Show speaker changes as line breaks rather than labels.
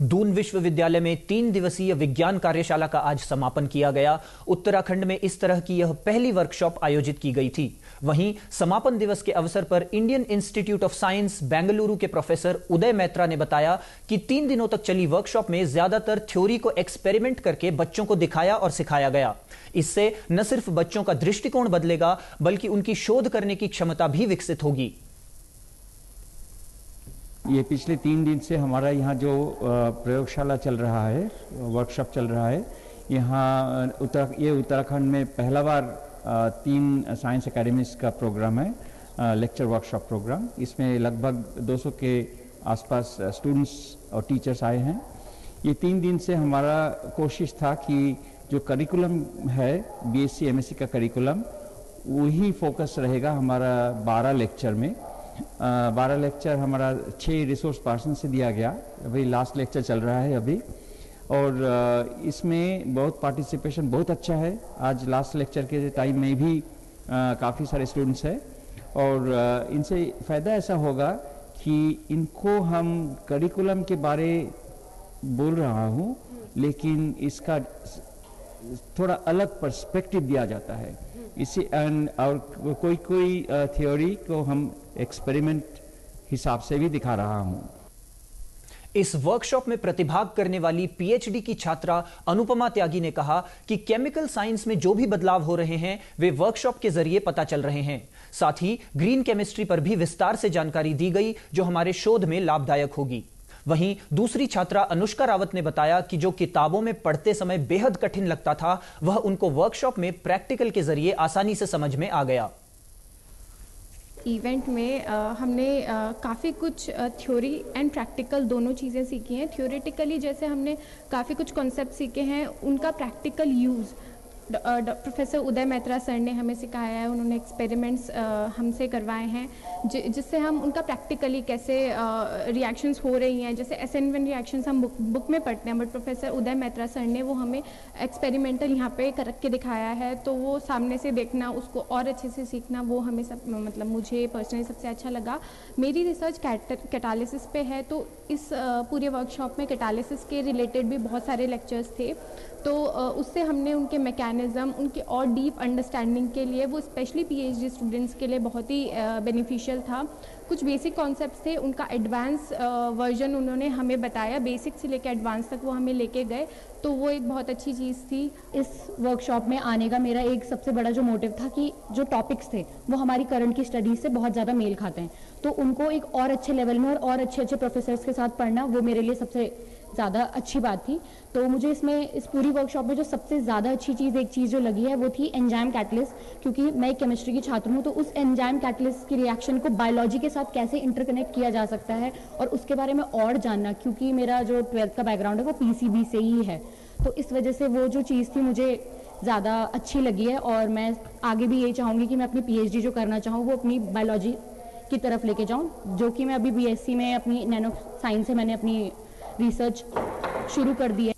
दून विश्वविद्यालय में 3 दिवसीय विज्ञान कार्यशाला का आज समापन किया गया। उत्तराखंड में इस तरह की यह पहली वर्कशॉप आयोजित की गई थी। वहीं समापन दिवस के अवसर पर Indian institute of science Bengaluru के प्रोफेसर उदय मैत्रा ने बताया कि 3 दिनों तक चली वर्कशॉप में ज्यादातर थ्योरी को एक्सपेरिमेंट करके बच्चों को दिखाया और सिखाया गया। इससे न सिर्फ बच्चों का दृष्टिकोण बदलेगा बल्कि उनकी शोध करने की क्षमता भी विकसित होगी।
ये पिछले 3 दिन से हमारा यहाँ जो प्रयोगशाला चल रहा है, वर्कशॉप चल रहा है, यहाँ ये उत्तराखंड में पहला बार 3 साइंस एकेडमीज का प्रोग्राम है, लेक्चर वर्कशॉप प्रोग्राम। इसमें लगभग 200 के आसपास स्टूडेंट्स और टीचर्स आए हैं। ये 3 दिन से हमारा कोशिश था कि जो करिकुलम है बीएससी एमएससी का करिकुलम, वही फोकस रहेगा हमारा 12 लेक्चर में। 12 लेक्चर हमारा 6 रिसोर्स पर्सन से दिया गया। अभी लास्ट लेक्चर चल रहा है अभी, और इसमें बहुत पार्टिसिपेशन बहुत अच्छा है। आज लास्ट लेक्चर के टाइम में भी काफ़ी सारे स्टूडेंट्स हैं, और इनसे फ़ायदा ऐसा होगा कि इनको हम करिकुलम के बारे बोल रहा हूँ, लेकिन इसका थोड़ा अलग पर्सपेक्टिव दिया जाता है। इसी और कोई थ्योरी को हम एक्सपेरिमेंट हिसाब से भी दिखा रहा हूं।
इस वर्कशॉप में प्रतिभाग करने वाली पीएचडी की छात्रा अनुपमा त्यागी ने कहा कि केमिकल साइंस में जो भी बदलाव हो रहे हैं वे वर्कशॉप के जरिए पता चल रहे हैं। साथ ही ग्रीन केमिस्ट्री पर भी विस्तार से जानकारी दी गई जो हमारे शोध में लाभदायक होगी। वहीं दूसरी छात्रा अनुष्का रावत ने बताया कि जो किताबों में पढ़ते समय बेहद कठिन लगता था, वह उनको वर्कशॉप में प्रैक्टिकल के जरिए आसानी से समझ में आ गया।
इवेंट में हमने काफ़ी कुछ थ्योरी एंड प्रैक्टिकल दोनों चीज़ें सीखी हैं। थ्योरेटिकली जैसे हमने काफ़ी कुछ कॉन्सेप्ट सीखे हैं, उनका प्रैक्टिकल यूज़ प्रोफेसर उदय मैत्रा सर ने हमें सिखाया है। उन्होंने एक्सपेरिमेंट्स हमसे करवाए हैं जिससे हम उनका प्रैक्टिकली कैसे रिएक्शंस हो रही हैं। जैसे SN1 रिएक्शंस हम बुक में पढ़ते हैं, but professor Uday Maitra sir ने वो हमें एक्सपेरिमेंटल यहाँ पे कर के दिखाया है। तो वो सामने से देखना, उसको और अच्छे से सीखना, वो हमें मुझे पर्सनली सबसे अच्छा लगा। मेरी रिसर्च कैटालिसिस पे है, तो इस पूरे वर्कशॉप में कैटालिसिस के रिलेटेड भी बहुत सारे लेक्चर्स थे। तो उससे हमने उनके मैकेनिज़्म, उनके और डीप अंडरस्टैंडिंग के लिए, वो स्पेशली PhD स्टूडेंट्स के लिए बहुत ही बेनिफिशियल था। कुछ बेसिक कॉन्सेप्ट्स थे, उनका एडवांस वर्जन उन्होंने हमें बताया, बेसिक से लेकर एडवांस तक वो हमें लेके गए, तो वो एक बहुत अच्छी चीज़ थी।
इस वर्कशॉप में आने का मेरा एक सबसे बड़ा जो मोटिव था कि जो टॉपिक्स थे वो हमारी करंट की स्टडीज़ से बहुत ज़्यादा मेल खाते हैं, तो उनको एक और अच्छे लेवल में और अच्छे प्रोफेसर्स के साथ पढ़ना, वो मेरे लिए सबसे ज़्यादा अच्छी बात थी। तो मुझे इसमें इस पूरी वर्कशॉप में जो सबसे ज़्यादा अच्छी चीज़, एक चीज़ जो लगी है, वो थी एंजाइम कैटलिस्ट। क्योंकि मैं एक केमिस्ट्री की छात्र हूँ, तो उस एंजाइम कैटलिस्ट की रिएक्शन को बायोलॉजी के साथ कैसे इंटरकनेक्ट किया जा सकता है और उसके बारे में और जानना, क्योंकि मेरा जो 12th का बैकग्राउंड है वो PCB से ही है। तो इस वजह से वो जो चीज़ थी मुझे ज़्यादा अच्छी लगी है, और मैं आगे भी ये चाहूँगी कि मैं अपनी PhD जो करना चाहूँ वो अपनी बायोलॉजी की तरफ लेके जाऊँ, जो कि मैं अभी BSc में अपनी नैनो साइंस से मैंने अपनी रिसर्च शुरू कर दी है।